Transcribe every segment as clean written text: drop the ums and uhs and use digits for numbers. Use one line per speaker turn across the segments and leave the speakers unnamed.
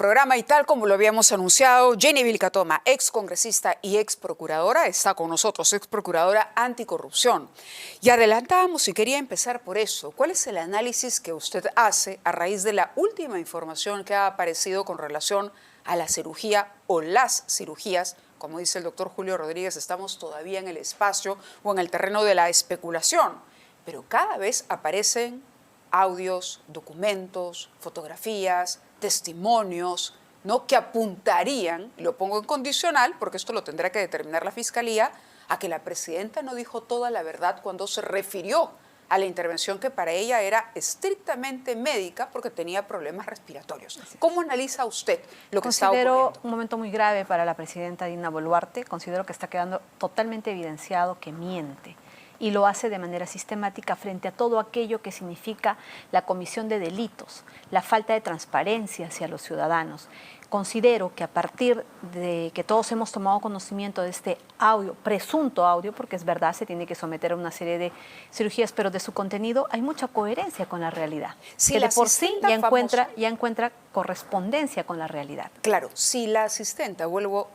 programa y tal como lo habíamos anunciado, Jenny Vilcatoma, ex congresista y ex procuradora, está con nosotros, ex procuradora anticorrupción. Y adelantábamos y quería empezar por eso. ¿Cuál es el análisis que usted hace a raíz de la última información que ha aparecido con relación a la cirugía o las cirugías? Como dice el doctor Julio Rodríguez, estamos todavía en el espacio o en el terreno de la especulación, pero cada vez aparecen audios, documentos, fotografías, testimonios, ¿no?, que apuntarían, lo pongo en condicional porque esto lo tendrá que determinar la Fiscalía, a que la presidenta no dijo toda la verdad cuando se refirió a la intervención que para ella era estrictamente médica porque tenía problemas respiratorios. ¿Cómo analiza usted lo que está ocurriendo?
Considero un momento muy grave para la presidenta Dina Boluarte. Considero que está quedando totalmente evidenciado que miente y lo hace de manera sistemática frente a todo aquello que significa la comisión de delitos, la falta de transparencia hacia los ciudadanos. Considero que a partir de que todos hemos tomado conocimiento de este audio, presunto audio, porque es verdad, se tiene que someter a una serie de cirugías, pero de su contenido hay mucha coherencia con la realidad,
si
que
la
de por sí
famosa
ya encuentra correspondencia con la realidad.
Claro, si la asistenta, vuelvo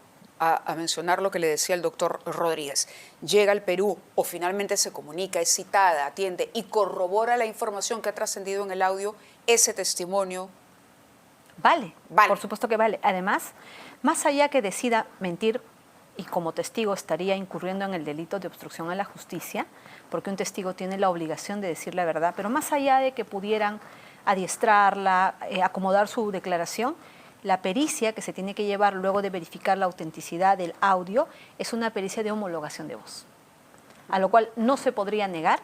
a mencionar lo que le decía el doctor Rodríguez, llega al Perú o finalmente se comunica, es citada, atiende y corrobora la información que ha trascendido en el audio, ese testimonio
Vale, por supuesto que vale. Además, más allá que decida mentir y como testigo estaría incurriendo en el delito de obstrucción a la justicia, porque un testigo tiene la obligación de decir la verdad, pero más allá de que pudieran adiestrarla, acomodar su declaración, la pericia que se tiene que llevar luego de verificar la autenticidad del audio es una pericia de homologación de voz, a lo cual no se podría negar,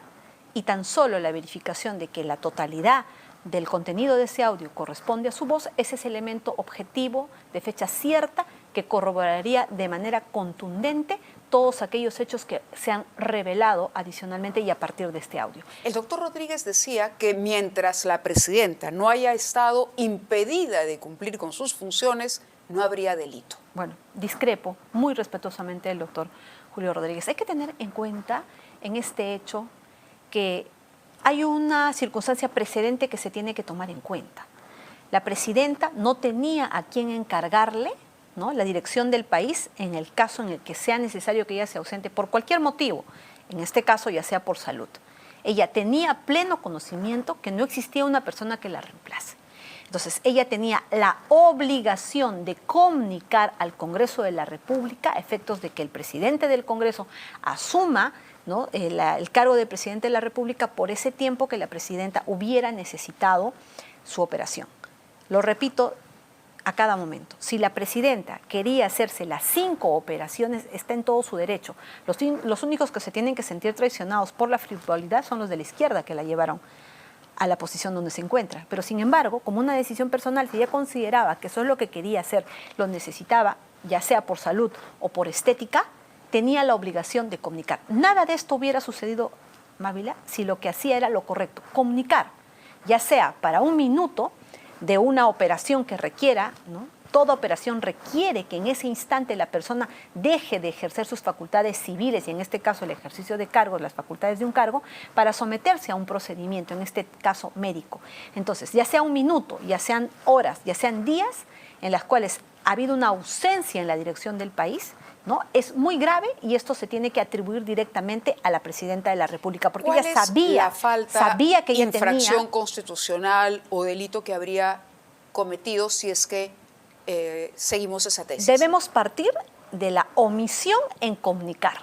y tan solo la verificación de que la totalidad del contenido de ese audio corresponde a su voz, ese es elemento objetivo de fecha cierta que corroboraría de manera contundente todos aquellos hechos que se han revelado adicionalmente y a partir de este audio.
El doctor Rodríguez decía que mientras la presidenta no haya estado impedida de cumplir con sus funciones, no habría delito.
Bueno, discrepo muy respetuosamente del doctor Julio Rodríguez. Hay que tener en cuenta en este hecho que hay una circunstancia precedente que se tiene que tomar en cuenta. La presidenta no tenía a quién encargarle, ¿no?, la dirección del país en el caso en el que sea necesario que ella se ausente por cualquier motivo, en este caso ya sea por salud. Ella tenía pleno conocimiento que no existía una persona que la reemplace. Entonces, ella tenía la obligación de comunicar al Congreso de la República a efectos de que el presidente del Congreso asuma, ¿no?, el cargo de presidente de la República por ese tiempo que la presidenta hubiera necesitado su operación. Lo repito a cada momento. Si la presidenta quería hacerse las 5 operaciones, está en todo su derecho. Los únicos que se tienen que sentir traicionados por la frivolidad son los de la izquierda que la llevaron a la posición donde se encuentra. Pero sin embargo, como una decisión personal, si ella consideraba que eso es lo que quería hacer, lo necesitaba, ya sea por salud o por estética, tenía la obligación de comunicar. Nada de esto hubiera sucedido, Mávila, si lo que hacía era lo correcto, comunicar, ya sea para un minuto de una operación que requiera, ¿no? Toda operación requiere que en ese instante la persona deje de ejercer sus facultades civiles, y en este caso el ejercicio de cargos, las facultades de un cargo, para someterse a un procedimiento, en este caso médico. Entonces, ya sea un minuto, ya sean horas, ya sean días, en las cuales ha habido una ausencia en la dirección del país, ¿no?, es muy grave, y esto se tiene que atribuir directamente a la presidenta de la República, porque ella sabía que ella
infracción constitucional o delito que habría cometido si es que seguimos esa tesis.
Debemos partir de la omisión en comunicar.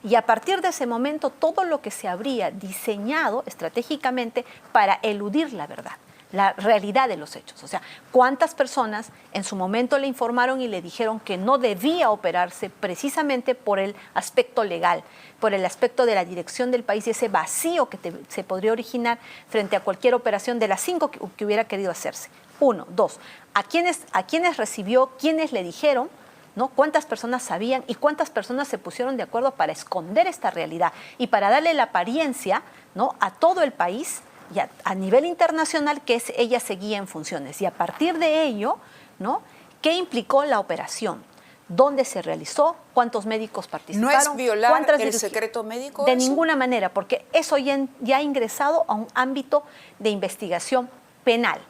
Y a partir de ese momento, todo lo que se habría diseñado estratégicamente para eludir la verdad, la realidad de los hechos. O sea, ¿cuántas personas en su momento le informaron y le dijeron que no debía operarse precisamente por el aspecto legal, por el aspecto de la dirección del país y ese vacío que se podría originar frente a cualquier operación de las 5 que hubiera querido hacerse? 1, 2, ¿a quiénes recibió, quiénes le dijeron, ¿no?, cuántas personas sabían y cuántas personas se pusieron de acuerdo para esconder esta realidad y para darle la apariencia, ¿no?, a todo el país y a nivel internacional que ella seguía en funciones? Y a partir de ello, ¿no?, ¿qué implicó la operación? ¿Dónde se realizó? ¿Cuántos médicos participaron?
¿No es violar el secreto médico?
De ninguna manera, porque eso ya ha ingresado a un ámbito de investigación penal.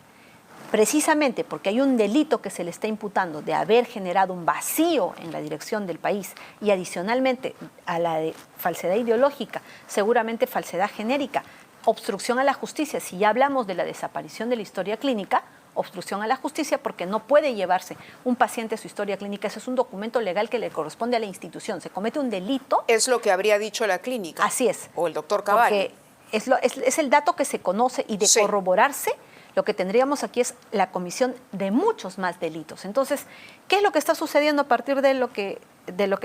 precisamente porque hay un delito que se le está imputando de haber generado un vacío en la dirección del país y adicionalmente a la de falsedad ideológica, seguramente falsedad genérica, obstrucción a la justicia. Si ya hablamos de la desaparición de la historia clínica, obstrucción a la justicia porque no puede llevarse un paciente su historia clínica. Ese es un documento legal que le corresponde a la institución. Se comete un delito.
Es lo que habría dicho la clínica.
Así es.
O el doctor Cavalli.
Porque es el dato que se conoce y de corroborarse, lo que tendríamos aquí es la comisión de muchos más delitos. Entonces, ¿qué es lo que está sucediendo a partir de lo que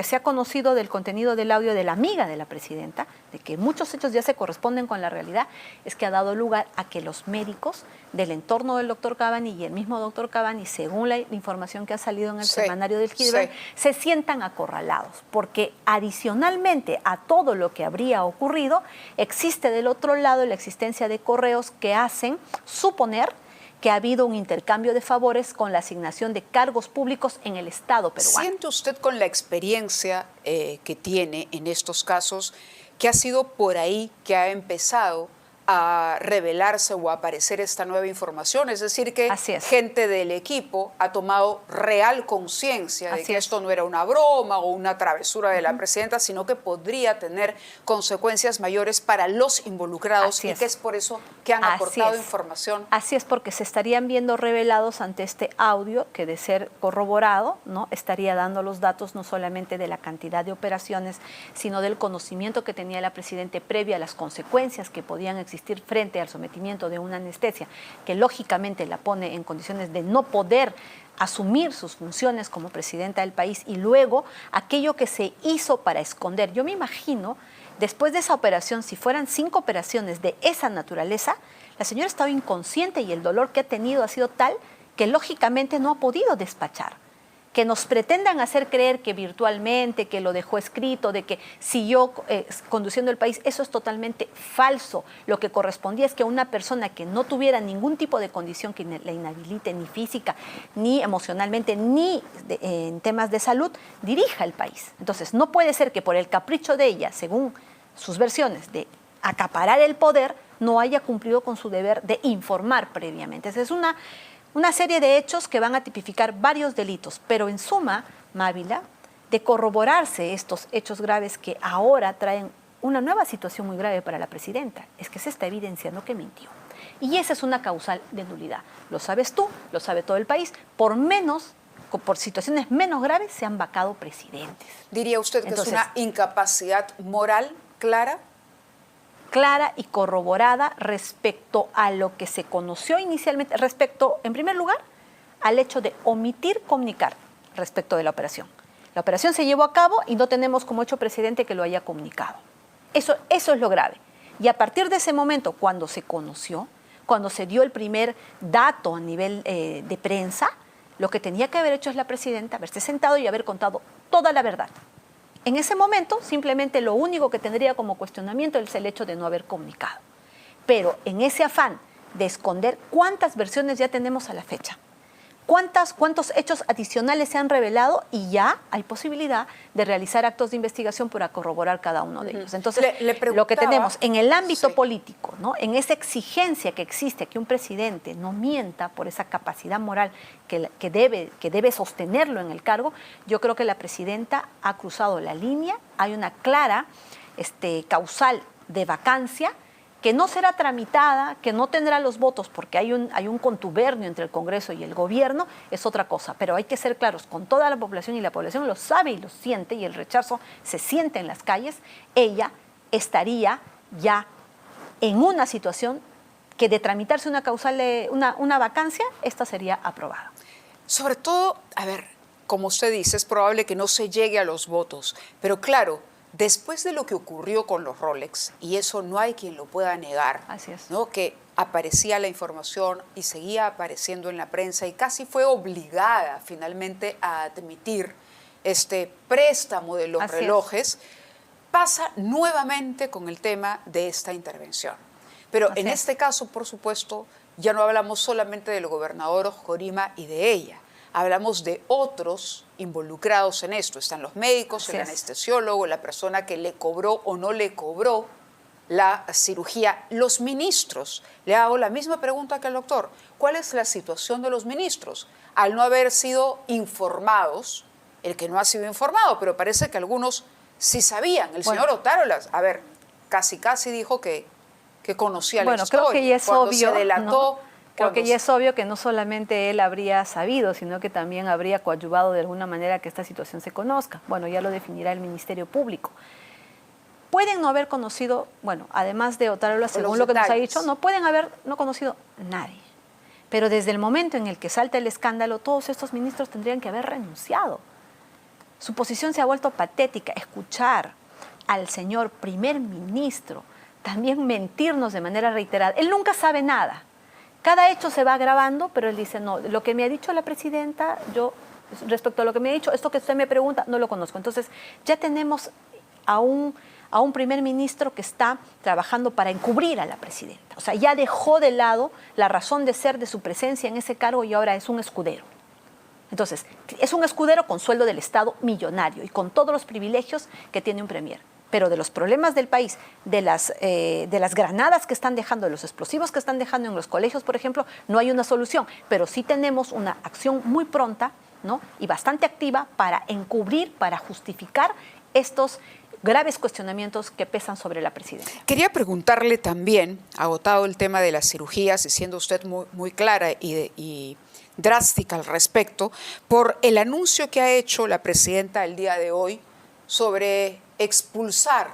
se ha conocido del contenido del audio de la amiga de la presidenta, de que muchos hechos ya se corresponden con la realidad? Es que ha dado lugar a que los médicos del entorno del doctor Cavalli y el mismo doctor Cavalli, según la información que ha salido en el semanario del Hildebrand, se sientan acorralados, porque adicionalmente a todo lo que habría ocurrido, existe del otro lado la existencia de correos que hacen suponer que ha habido un intercambio de favores con la asignación de cargos públicos en el Estado peruano.
¿Siente usted, con la experiencia que tiene en estos casos, que ha sido por ahí que ha empezado a revelarse o a aparecer esta nueva información? Es decir, que gente del equipo ha tomado real conciencia de que esto no era una broma o una travesura de la presidenta, sino que podría tener consecuencias mayores para los involucrados y que es por eso que han aportado información.
Así es, porque se estarían viendo revelados ante este audio que, de ser corroborado, ¿no?, estaría dando los datos no solamente de la cantidad de operaciones, sino del conocimiento que tenía la presidenta previa a las consecuencias que podían existir frente al sometimiento de una anestesia que lógicamente la pone en condiciones de no poder asumir sus funciones como presidenta del país, y luego aquello que se hizo para esconder. Yo me imagino, después de esa operación, si fueran 5 operaciones de esa naturaleza, la señora estaba inconsciente y el dolor que ha tenido ha sido tal que lógicamente no ha podido despachar. Que nos pretendan hacer creer que virtualmente, que lo dejó escrito, de que siguió conduciendo el país, eso es totalmente falso. Lo que correspondía es que una persona que no tuviera ningún tipo de condición que la inhabilite ni física, ni emocionalmente, ni en temas de salud, dirija el país. Entonces, no puede ser que por el capricho de ella, según sus versiones, de acaparar el poder, no haya cumplido con su deber de informar previamente. Esa es una serie de hechos que van a tipificar varios delitos, pero en suma, Mávila, de corroborarse estos hechos graves que ahora traen una nueva situación muy grave para la presidenta, es que se está evidenciando que mintió. Y esa es una causal de nulidad. Lo sabes tú, lo sabe todo el país, por situaciones menos graves se han vacado presidentes.
¿Diría usted que es una incapacidad moral clara?
Clara y corroborada respecto a lo que se conoció inicialmente, respecto, en primer lugar, al hecho de omitir comunicar respecto de la operación. La operación se llevó a cabo y no tenemos como hecho presidente que lo haya comunicado. Eso es lo grave. Y a partir de ese momento, cuando se conoció, cuando se dio el primer dato a nivel de prensa, lo que tenía que haber hecho es la presidenta haberse sentado y haber contado toda la verdad. En ese momento, simplemente lo único que tendría como cuestionamiento es el hecho de no haber comunicado. Pero en ese afán de esconder, ¿cuántas versiones ya tenemos a la fecha? ¿Cuántos hechos adicionales se han revelado? Y ya hay posibilidad de realizar actos de investigación para corroborar cada uno de ellos. Entonces, lo que tenemos en el ámbito político, ¿no?, en esa exigencia que existe que un presidente no mienta por esa capacidad moral que debe sostenerlo en el cargo, yo creo que la presidenta ha cruzado la línea. Hay una clara causal de vacancia que no será tramitada, que no tendrá los votos porque hay un contubernio entre el Congreso y el gobierno, es otra cosa. Pero hay que ser claros con toda la población, y la población lo sabe y lo siente, y el rechazo se siente en las calles. Ella estaría ya en una situación que, de tramitarse una causal, una vacancia, esta sería aprobada.
Sobre todo, a ver, como usted dice, es probable que no se llegue a los votos, pero claro, después de lo que ocurrió con los Rolex, y eso no hay quien lo pueda negar,
así es,
¿no?, que aparecía la información y seguía apareciendo en la prensa y casi fue obligada finalmente a admitir este préstamo de los relojes, pasa nuevamente con el tema de esta intervención. Pero en este caso, por supuesto, ya no hablamos solamente del gobernador Jorima y de ella. Hablamos de otros involucrados en esto. Están los médicos, el anestesiólogo, la persona que le cobró o no le cobró la cirugía. Los ministros, le hago la misma pregunta que el doctor, ¿cuál es la situación de los ministros? Al no haber sido informados, el que no ha sido informado, pero parece que algunos sí sabían. El señor Otárolas, a ver, casi dijo que conocía la historia.
Creo que ya es
cuando
obvio,
se delató,
¿no? Creo que ya es obvio que no solamente él habría sabido, sino que también habría coadyuvado de alguna manera que esta situación se conozca. Bueno, ya lo definirá el Ministerio Público. Pueden no haber conocido, además de Otárola, según lo que nos ha dicho, no pueden haber no conocido nadie. Pero desde el momento en el que salta el escándalo, todos estos ministros tendrían que haber renunciado. Su posición se ha vuelto patética. Escuchar al señor primer ministro también mentirnos de manera reiterada. Él nunca sabe nada. Cada hecho se va agravando, pero él dice, no, lo que me ha dicho la presidenta, yo, respecto a lo que me ha dicho, esto que usted me pregunta, no lo conozco. Entonces, ya tenemos a un primer ministro que está trabajando para encubrir a la presidenta. O sea, ya dejó de lado la razón de ser de su presencia en ese cargo y ahora es un escudero. Entonces, es un escudero con sueldo del Estado millonario y con todos los privilegios que tiene un premier. Pero de los problemas del país, de las granadas que están dejando, de los explosivos que están dejando en los colegios, por ejemplo, no hay una solución. Pero sí tenemos una acción muy pronta, ¿no?, y bastante activa para encubrir, para justificar estos graves cuestionamientos que pesan sobre la presidenta.
Quería preguntarle también, agotado el tema de las cirugías y siendo usted muy clara y drástica al respecto, por el anuncio que ha hecho la presidenta el día de hoy sobre expulsar,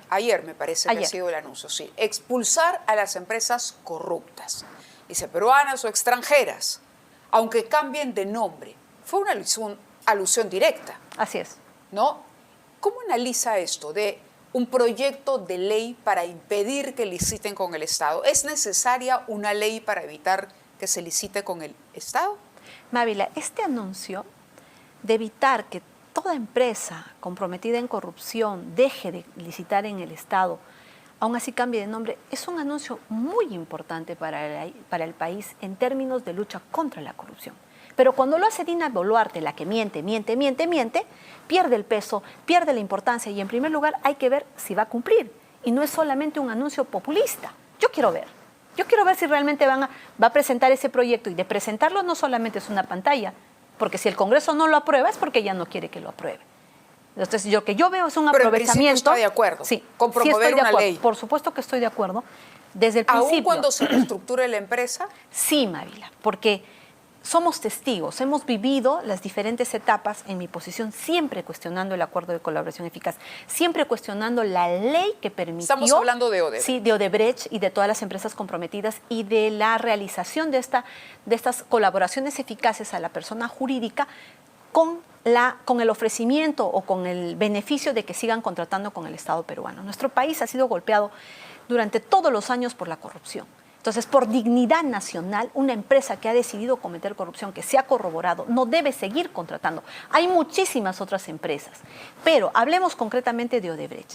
ayer me parece que ha sido el anuncio, sí, expulsar a las empresas corruptas, dice peruanas o extranjeras, aunque cambien de nombre. Fue una alusión directa.
Así es.
¿No? ¿Cómo analiza esto de un proyecto de ley para impedir que liciten con el Estado? ¿Es necesaria una ley para evitar que se licite con el Estado?
Mávila, este anuncio de evitar que toda empresa comprometida en corrupción deje de licitar en el Estado, aún así cambie de nombre, es un anuncio muy importante para el país en términos de lucha contra la corrupción. Pero cuando lo hace Dina Boluarte, la que miente, pierde el peso, pierde la importancia y en primer lugar hay que ver si va a cumplir. Y no es solamente un anuncio populista. Yo quiero ver si realmente va a presentar ese proyecto y de presentarlo no solamente es una pantalla, porque si el Congreso no lo aprueba es porque ya no quiere que lo apruebe. Entonces, lo que yo veo es un aprovechamiento.
¿Está de acuerdo?
Sí,
con promover una ley.
Por supuesto que estoy de acuerdo. Desde el principio.
¿Aún cuando se reestructure la empresa?
Sí, Mávila, porque somos testigos, hemos vivido las diferentes etapas en mi posición, siempre cuestionando el acuerdo de colaboración eficaz, siempre cuestionando la ley que permitió...
Estamos hablando de Odebrecht.
Sí, de Odebrecht y de todas las empresas comprometidas y de la realización de estas colaboraciones eficaces a la persona jurídica con el ofrecimiento o con el beneficio de que sigan contratando con el Estado peruano. Nuestro país ha sido golpeado durante todos los años por la corrupción. Entonces, por dignidad nacional, una empresa que ha decidido cometer corrupción, que se ha corroborado, no debe seguir contratando. Hay muchísimas otras empresas, pero hablemos concretamente de Odebrecht.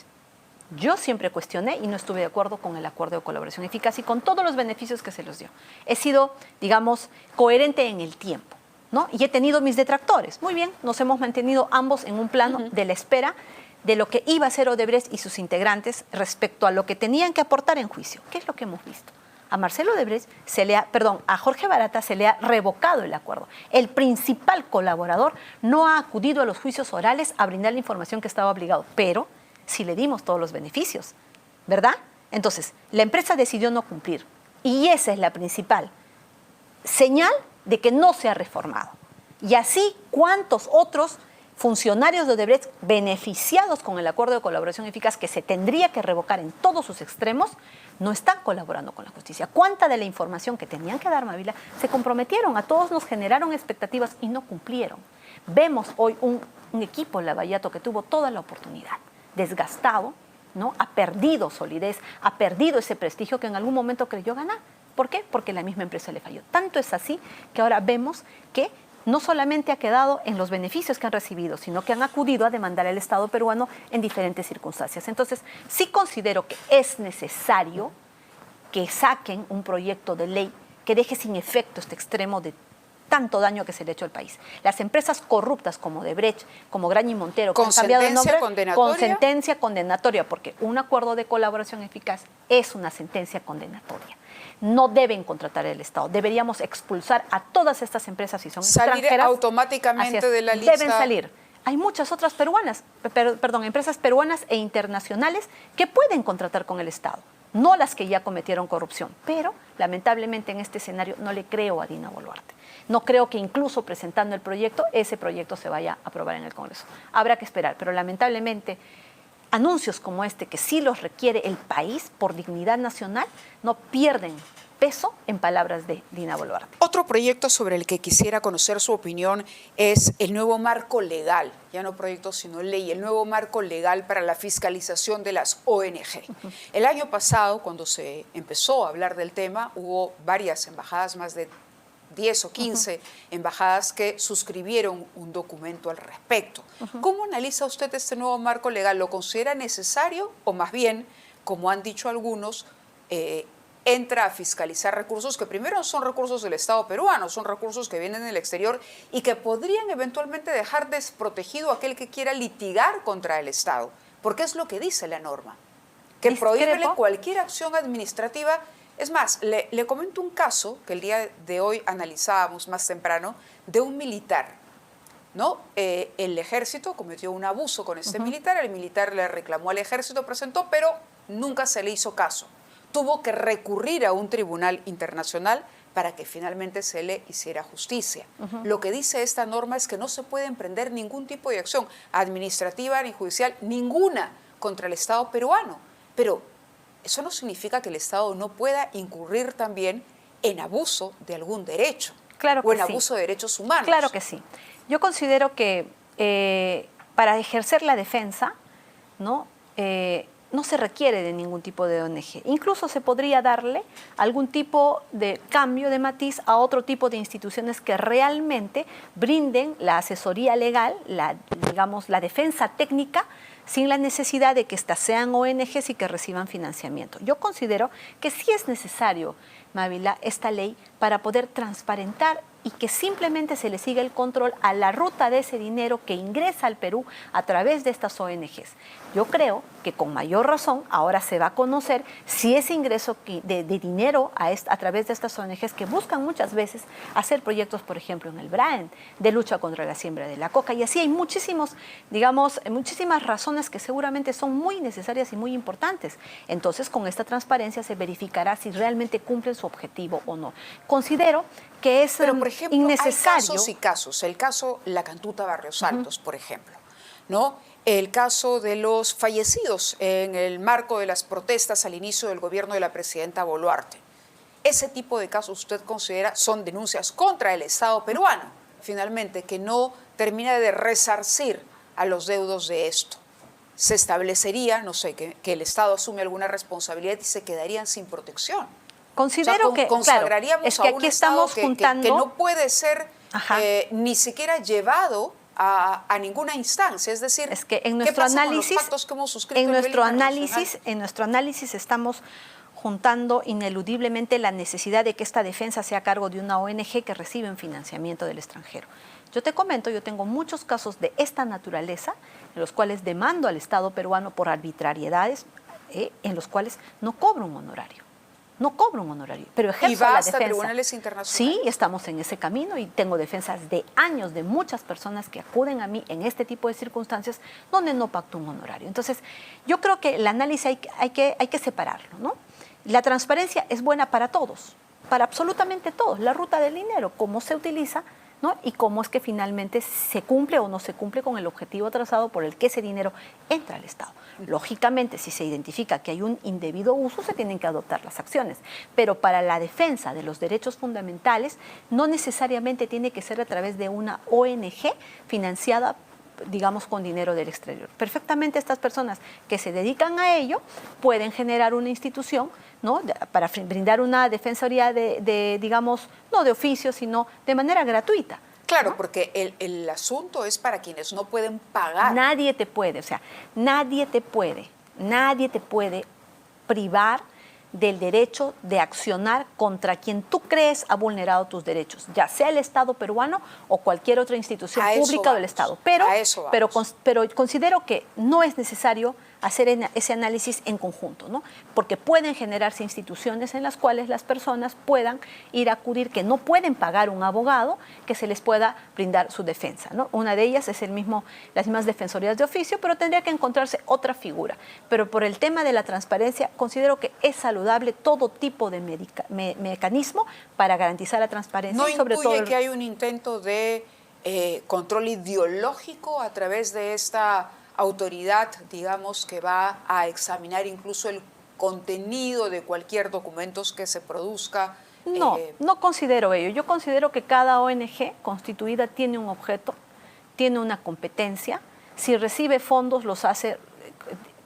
Yo siempre cuestioné y no estuve de acuerdo con el acuerdo de colaboración eficaz y con todos los beneficios que se les dio. He sido, digamos, coherente en el tiempo, ¿no? Y he tenido mis detractores. Muy bien, nos hemos mantenido ambos en un plano de la espera de lo que iba a hacer Odebrecht y sus integrantes respecto a lo que tenían que aportar en juicio. ¿Qué es lo que hemos visto? A Marcelo Odebrecht a Jorge Barata se le ha revocado el acuerdo. El principal colaborador no ha acudido a los juicios orales a brindar la información que estaba obligado, pero sí le dimos todos los beneficios, ¿verdad? Entonces, la empresa decidió no cumplir y esa es la principal señal de que no se ha reformado. Y así, ¿cuántos otros funcionarios de Odebrecht beneficiados con el acuerdo de colaboración eficaz que se tendría que revocar en todos sus extremos no están colaborando con la justicia? ¿Cuánta de la información que tenían que dar, Mávila, se comprometieron? A todos nos generaron expectativas y no cumplieron. Vemos hoy un equipo Lavallato que tuvo toda la oportunidad, desgastado, ¿no? Ha perdido solidez, ha perdido ese prestigio que en algún momento creyó ganar. ¿Por qué? Porque la misma empresa le falló. Tanto es así que ahora vemos que no solamente ha quedado en los beneficios que han recibido, sino que han acudido a demandar al Estado peruano en diferentes circunstancias. Entonces, sí considero que es necesario que saquen un proyecto de ley que deje sin efecto este extremo de tanto daño que se le ha hecho al país. Las empresas corruptas como Odebrecht, como Graña y Montero, que
¿Con
han cambiado de nombre,
sentencia
con
condenatoria?
sentencia condenatoria, porque un acuerdo de colaboración eficaz es una sentencia condenatoria. No deben contratar el Estado. Deberíamos expulsar a todas estas empresas si son
¿Salir
extranjeras.
automáticamente
Así es,
de la lista?
deben salir. Hay muchas otras empresas peruanas e internacionales que pueden contratar con el Estado, no las que ya cometieron corrupción. Pero, lamentablemente, en este escenario no le creo a Dina Boluarte. No creo que incluso presentando el proyecto, ese proyecto se vaya a aprobar en el Congreso. Habrá que esperar, pero lamentablemente anuncios como este, que sí los requiere el país por dignidad nacional, no pierden peso en palabras de Dina Boluarte.
Otro proyecto sobre el que quisiera conocer su opinión es el nuevo marco legal, ya no proyecto sino ley, el nuevo marco legal para la fiscalización de las ONG. El año pasado, cuando se empezó a hablar del tema, hubo varias embajadas, más de 10 o 15 embajadas que suscribieron un documento al respecto. ¿Cómo analiza usted este nuevo marco legal? ¿Lo considera necesario o más bien, como han dicho algunos, entra a fiscalizar recursos que primero no son recursos del Estado peruano, son recursos que vienen del exterior y que podrían eventualmente dejar desprotegido a aquel que quiera litigar contra el Estado? Porque es lo que dice la norma, que prohíbe cualquier acción administrativa. Es más, le comento un caso que el día de hoy analizábamos más temprano de un militar, ¿no? El ejército cometió un abuso con este militar, el militar le reclamó al ejército, presentó, pero nunca se le hizo caso. Tuvo que recurrir a un tribunal internacional para que finalmente se le hiciera justicia. Lo que dice esta norma es que no se puede emprender ningún tipo de acción administrativa ni judicial, ninguna, contra el Estado peruano. Pero eso no significa que el Estado no pueda incurrir también en abuso de algún derecho,
claro que
o en
sí.
abuso de derechos humanos.
Claro que sí. Yo considero que para ejercer la defensa, ¿no? No se requiere de ningún tipo de ONG. Incluso se podría darle algún tipo de cambio de matiz a otro tipo de instituciones que realmente brinden la asesoría legal, la defensa técnica, sin la necesidad de que estas sean ONGs y que reciban financiamiento. Yo considero que sí es necesario, Mávila, esta ley para poder transparentar y que simplemente se le siga el control a la ruta de ese dinero que ingresa al Perú a través de estas ONGs. Yo creo que con mayor razón ahora se va a conocer si ese ingreso de dinero a través de estas ONGs que buscan muchas veces hacer proyectos, por ejemplo, en el Braen, de lucha contra la siembra de la coca. Y así hay muchísimas razones que seguramente son muy necesarias y muy importantes. Entonces, con esta transparencia se verificará si realmente cumplen su objetivo o no. Considero que es
Pero, por ejemplo,
innecesario.
hay casos y casos. El caso La Cantuta Barrios Altos, por ejemplo, ¿no? El caso de los fallecidos en el marco de las protestas al inicio del gobierno de la presidenta Boluarte. Ese tipo de casos usted considera son denuncias contra el Estado peruano, finalmente, que no termina de resarcir a los deudos de esto. Se establecería, no sé, que el Estado asume alguna responsabilidad y se quedarían sin protección.
Considero que,
consagraríamos
claro, es que
a un
aquí
Estado
estamos juntando...
que no puede ser ni siquiera llevado a ninguna instancia. Es decir,
es que en
¿qué
nuestro
pasa
análisis,
con los pactos que hemos suscrito
en
internacional?
nuestro análisis estamos juntando ineludiblemente la necesidad de que esta defensa sea a cargo de una ONG que recibe financiamiento del extranjero. Yo te comento, yo tengo muchos casos de esta naturaleza en los cuales demando al Estado peruano por arbitrariedades, en los cuales no cobro un honorario. No cobro un honorario, pero ejerzo
¿Y va
la
hasta
defensa.
tribunales internacionales?
Sí, estamos en ese camino y tengo defensas de años de muchas personas que acuden a mí en este tipo de circunstancias donde no pacto un honorario. Entonces, yo creo que el análisis hay que separarlo, ¿no? La transparencia es buena para todos, para absolutamente todos. La ruta del dinero, cómo se utiliza, ¿no? Y cómo es que finalmente se cumple o no se cumple con el objetivo trazado por el que ese dinero entra al Estado. Lógicamente, si se identifica que hay un indebido uso, se tienen que adoptar las acciones. Pero para la defensa de los derechos fundamentales, no necesariamente tiene que ser a través de una ONG financiada, digamos, con dinero del exterior. Perfectamente estas personas que se dedican a ello pueden generar una institución, ¿no? Para brindar una defensoría digamos, no de oficio, sino de manera gratuita.
Claro,
¿no?
porque el asunto es para quienes no pueden pagar.
Nadie te puede privar del derecho de accionar contra quien tú crees ha vulnerado tus derechos, ya sea el Estado peruano o cualquier otra institución pública del Estado. Pero considero que no es necesario hacer ese análisis en conjunto, ¿no? Porque pueden generarse instituciones en las cuales las personas puedan ir a acudir, que no pueden pagar un abogado que se les pueda brindar su defensa, ¿no? Una de ellas es las mismas defensorías de oficio, pero tendría que encontrarse otra figura. Pero por el tema de la transparencia, considero que es saludable todo tipo de mecanismo para garantizar la transparencia.
¿No
sobre
intuye
todo
que hay un intento de control ideológico a través de esta autoridad, digamos, que va a examinar incluso el contenido de cualquier documento que se produzca?
No considero ello. Yo considero que cada ONG constituida tiene un objeto, tiene una competencia. Si recibe fondos, los hace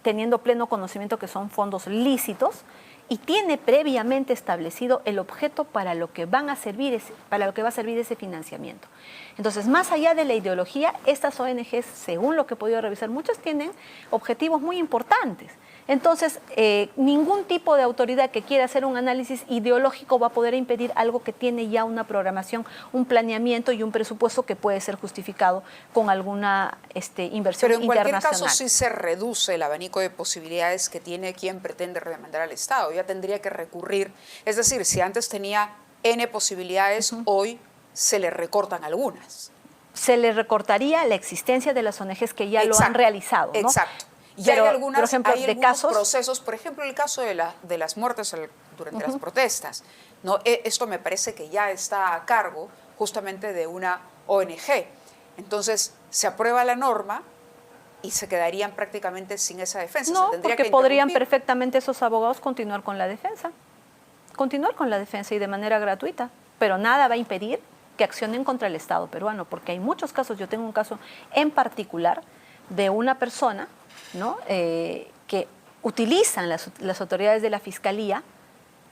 teniendo pleno conocimiento que son fondos lícitos y tiene previamente establecido el objeto para lo que va a servir ese financiamiento. Entonces, más allá de la ideología, estas ONGs, según lo que he podido revisar, muchas tienen objetivos muy importantes. Entonces, ningún tipo de autoridad que quiera hacer un análisis ideológico va a poder impedir algo que tiene ya una programación, un planeamiento y un presupuesto que puede ser justificado con alguna inversión internacional.
Pero en cualquier caso sí se reduce el abanico de posibilidades que tiene quien pretende demandar al Estado. Ya tendría que recurrir, es decir, si antes tenía N posibilidades, hoy se le recortan algunas.
Se le recortaría la existencia de las ONGs que ya lo han realizado, ¿no?
Exacto. Y
pero,
hay algunos
casos,
procesos, por ejemplo, el caso de las muertes durante las protestas, ¿no? Esto me parece que ya está a cargo justamente de una ONG. Entonces, se aprueba la norma y se quedarían prácticamente sin esa defensa.
No, porque podrían perfectamente esos abogados continuar con la defensa y de manera gratuita, pero nada va a impedir que accionen contra el Estado peruano, porque hay muchos casos. Yo tengo un caso en particular de una persona, ¿no? Que utilizan las autoridades de la Fiscalía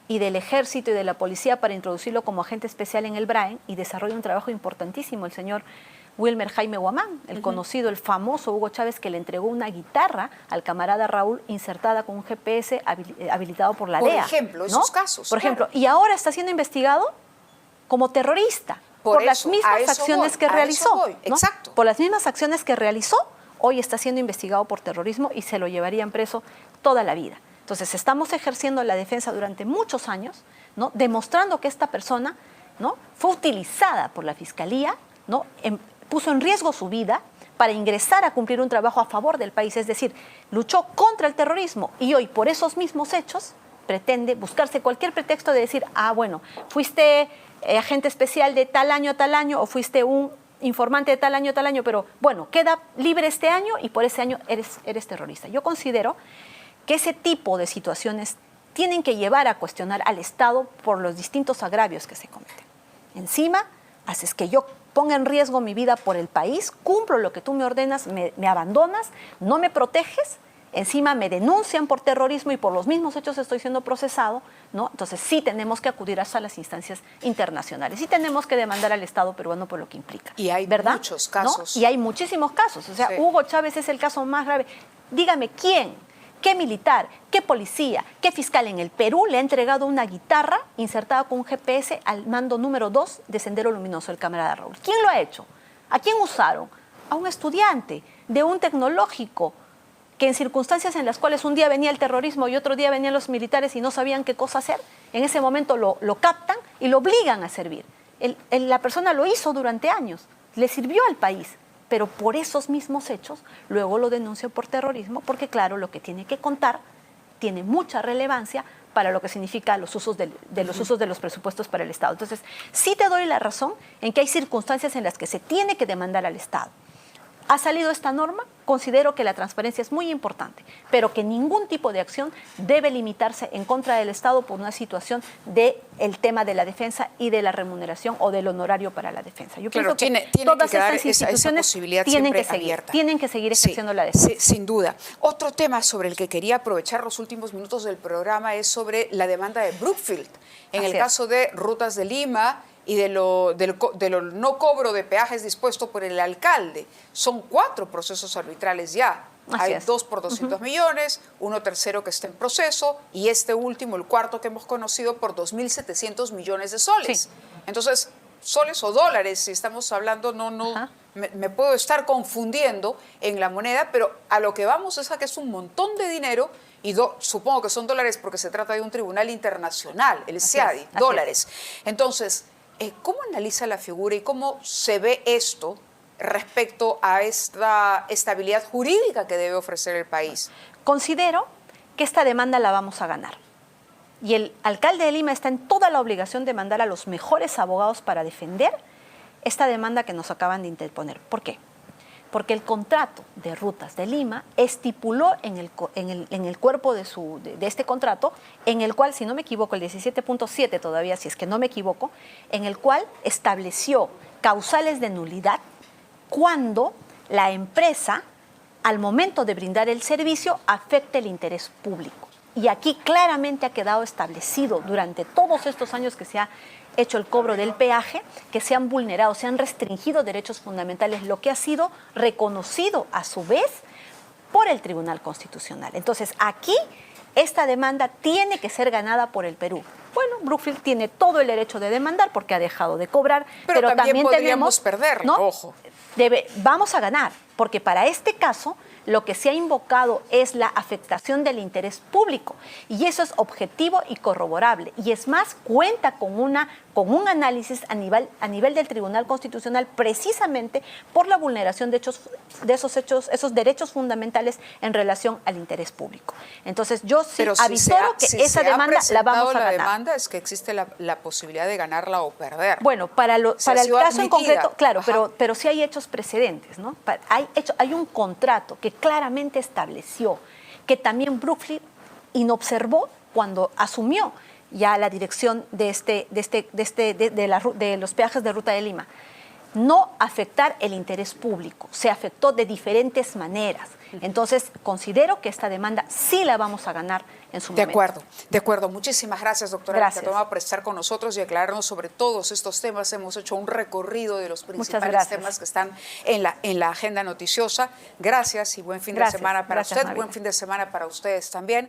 y del Ejército y de la Policía para introducirlo como agente especial en el BRAEN y desarrolla un trabajo importantísimo. El señor Wilmer Jaime Guamán, el conocido, el famoso Hugo Chávez, que le entregó una guitarra al camarada Raúl insertada con un GPS habilitado por la DEA.
Por ejemplo,
¿no?
esos casos.
Por ejemplo, y ahora está siendo investigado como terrorista por las mismas acciones que realizó. ¿no?
Exacto.
Por las mismas acciones que realizó, hoy está siendo investigado por terrorismo y se lo llevarían preso toda la vida. Entonces, estamos ejerciendo la defensa durante muchos años, ¿no? Demostrando que esta persona, ¿no? Fue utilizada por la Fiscalía, ¿no? Puso en riesgo su vida para ingresar a cumplir un trabajo a favor del país, es decir, luchó contra el terrorismo y hoy, por esos mismos hechos, pretende buscarse cualquier pretexto de decir, bueno, fuiste agente especial de tal año a tal año o fuiste un informante de tal año a tal año, pero bueno, queda libre este año y por ese año eres terrorista. Yo considero que ese tipo de situaciones tienen que llevar a cuestionar al Estado por los distintos agravios que se cometen. Encima, haces que yo ponga en riesgo mi vida por el país, cumplo lo que tú me ordenas, me abandonas, no me proteges, encima me denuncian por terrorismo y por los mismos hechos estoy siendo procesado, ¿no? Entonces sí tenemos que acudir hasta las instancias internacionales, sí tenemos que demandar al Estado peruano por lo que implica.
Y hay
¿verdad?
muchos casos.
¿No? Y hay muchísimos casos, o sea, sí. Hugo Chávez es el caso más grave. Dígame, ¿quién? ¿Qué militar, qué policía, qué fiscal en el Perú le ha entregado una guitarra insertada con un GPS al mando número 2 de Sendero Luminoso, el camarada Raúl? ¿Quién lo ha hecho? ¿A quién usaron? A un estudiante de un tecnológico que en circunstancias en las cuales un día venía el terrorismo y otro día venían los militares y no sabían qué cosa hacer, en ese momento lo captan y lo obligan a servir. La persona lo hizo durante años, le sirvió al país. Pero por esos mismos hechos, luego lo denunció por terrorismo, porque claro, lo que tiene que contar tiene mucha relevancia para lo que significa los usos de los presupuestos para el Estado. Entonces, sí te doy la razón en que hay circunstancias en las que se tiene que demandar al Estado. Ha salido esta norma, considero que la transparencia es muy importante, pero que ningún tipo de acción debe limitarse en contra del Estado por una situación del tema de la defensa y de la remuneración o del honorario para la defensa. Yo pienso que todas estas instituciones tienen que seguir ejerciendo la defensa.
Sin duda. Otro tema sobre el que quería aprovechar los últimos minutos del programa es sobre la demanda de Brookfield. En el caso de Rutas de Lima y de lo no cobro de peajes dispuesto por el alcalde. Son 4 procesos arbitrales ya Hay
es.
2 por 200 millones, uno tercero que está en proceso y este último, el cuarto que hemos conocido, por 2.700 millones de soles.
Sí.
Entonces, soles o dólares, si estamos hablando,
Ajá.
me puedo estar confundiendo en la moneda, pero a lo que vamos es a que es un montón de dinero y supongo que son dólares porque se trata de un tribunal internacional, el CIADI,
así es.
dólares. Entonces, ¿cómo analiza la figura y cómo se ve esto respecto a esta estabilidad jurídica que debe ofrecer el país?
Considero que esta demanda la vamos a ganar. Y el alcalde de Lima está en toda la obligación de mandar a los mejores abogados para defender esta demanda que nos acaban de interponer. ¿Por qué? Porque el contrato de rutas de Lima estipuló en el cuerpo de este contrato, en el cual, si no me equivoco, el 17.7 todavía, si es que no me equivoco, en el cual estableció causales de nulidad cuando la empresa, al momento de brindar el servicio, afecte el interés público. Y aquí claramente ha quedado establecido durante todos estos años que se ha hecho el cobro del peaje, que se han vulnerado, se han restringido derechos fundamentales, lo que ha sido reconocido a su vez por el Tribunal Constitucional. Entonces, aquí esta demanda tiene que ser ganada por el Perú. Bueno, Brookfield tiene todo el derecho de demandar porque ha dejado de cobrar,
pero también podríamos
tenemos,
perder,
¿no?
Ojo.
Vamos a ganar, porque para este caso lo que se ha invocado es la afectación del interés público y eso es objetivo y corroborable. Y es más, cuenta con un análisis a nivel del Tribunal Constitucional precisamente por la vulneración de esos derechos fundamentales en relación al interés público. Entonces yo sí avisoro que esa demanda la vamos a ganar.
La demanda es que existe la posibilidad de ganarla o perder.
Bueno, para el caso en concreto, claro,
Ajá.
pero sí hay hechos precedentes, ¿no? Hay un contrato que claramente estableció que también Brookfield inobservó cuando asumió ya la dirección de los peajes de Ruta de Lima. No afectar el interés público, se afectó de diferentes maneras. Entonces, considero que esta demanda sí la vamos a ganar en su momento.
De acuerdo. Muchísimas gracias, doctora Vilcatoma, por estar con nosotros y aclararnos sobre todos estos temas. Hemos hecho un recorrido de los principales temas que están en la agenda noticiosa. Gracias y buen fin de semana para usted, buen fin de semana para ustedes también.